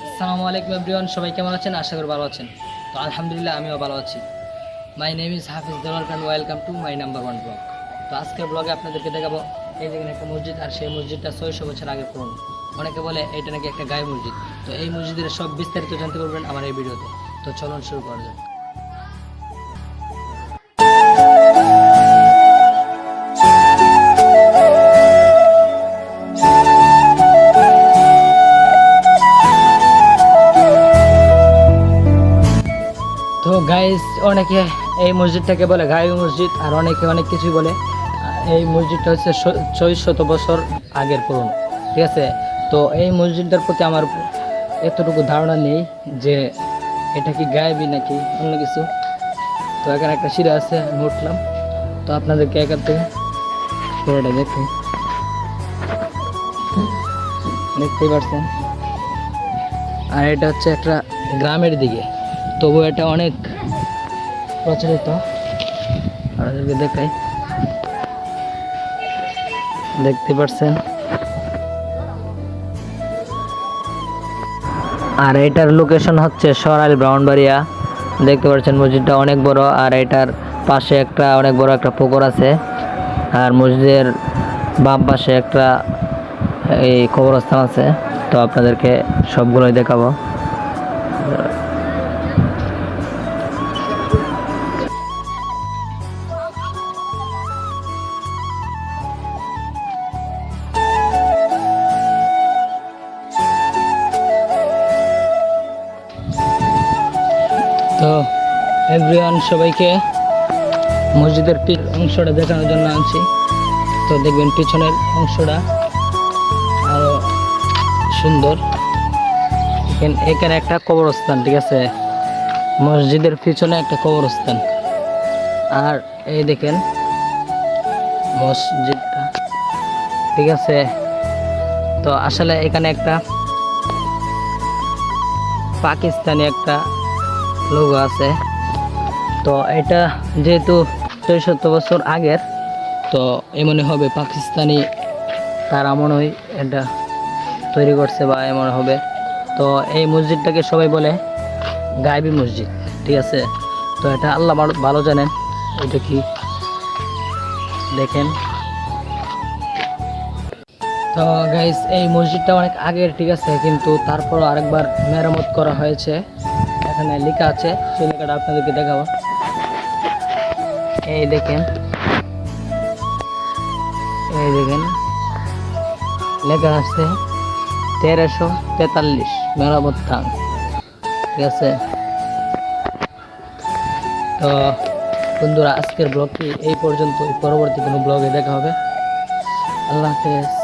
আসসালামু আলাইকুম এভরিওয়ান, সবাই কেমন আছেন? আশা করি ভালো আছেন। তো আলহামদুলিল্লাহ আমিও ভালো আছি। মাই নেম ইজ হাফিজ দেওয়ার and welcome to my number one blog. তো আজকের ব্লগে আপনাদেরকে দেখাবো এই যেখানে একটা মসজিদ, আর সেই মসজিদটা 600 বছর আগে পুরনো। অনেকে বলে এটা নাকি একটা গায়ে মসজিদ। তো এই মসজিদের সব বিস্তারিত জানতে পারবেন আমার এই ভিডিওতে। তো চলুন শুরু করা যাক। তো গাইস, অনেকে এই মসজিদটাকে বলে গায়ে মসজিদ, আর অনেকে অনেক কিছুই বলে। এই মসজিদটা হচ্ছে 600 বছর আগের পুরনো, ঠিক আছে। তো এই মসজিদটার প্রতি আমার এতটুকু ধারণা নেই যে এটা কি গায়েবী নাকি অন্য কিছু। তো এখানে একটা সিঁড়ি আছে, আমি উঠলাম। তো আপনাদেরকে এখান থেকে পুরোটা দেখতেই পারছেন। আর এটা হচ্ছে একটা গ্রামের দিকে, তবু এটা অনেক প্রচলিত। আপনাদেরকে দেখাই, দেখতে পাচ্ছেন। আর এটার লোকেশন হচ্ছে সরাইল ব্রাহ্মণবাড়িয়া। দেখতে পাচ্ছেন মসজিদটা অনেক বড়, আর এটার পাশে একটা অনেক বড় একটা পুকুর আছে। আর মসজিদের বাম পাশে একটা এই কবরস্থান আছে। তো আপনাদেরকে সবগুলোই দেখাবো। তো এভরিওয়ান, সবাইকে মসজিদের অংশটা দেখানোর জন্য আনছি। তো দেখবেন পিছনের অংশটা আরো সুন্দর। এখানে একটা কবরস্থান, ঠিক আছে। মসজিদের পিছনে একটা কবরস্থান। আর এই দেখেন মসজিদটা, ঠিক আছে। তো আসলে এখানে একটা পাকিস্তানি একটা লোগো আছে। তো এটা যেহেতু 600 বছর আগের, তো এমনই হবে পাকিস্তানি, তারা মনে হয় এটা তৈরি করছে বা এমন হবে। তো এই মসজিদটাকে সবাই বলে গায়েবী মসজিদ, ঠিক আছে। তো এটা আল্লাহ ভালো জানেন এটা কি, দেখেন। তো গাইস, এই মসজিদটা অনেক আগের, ঠিক আছে, কিন্তু তারপর আরেকবার মেরামত করা হয়েছে। এখানে লেখা আছে, সেই লেখাটা আপনাদেরকে দেখাবো। এই দেখেন, এই দেখেন লেখা আছে 1343 মেরামত থান, ঠিক আছে। তো বন্ধুরা, আজকের ব্লগটি এই পর্যন্ত। পরবর্তী কোনো ব্লগে দেখা হবে। আল্লাহ হাফেজ।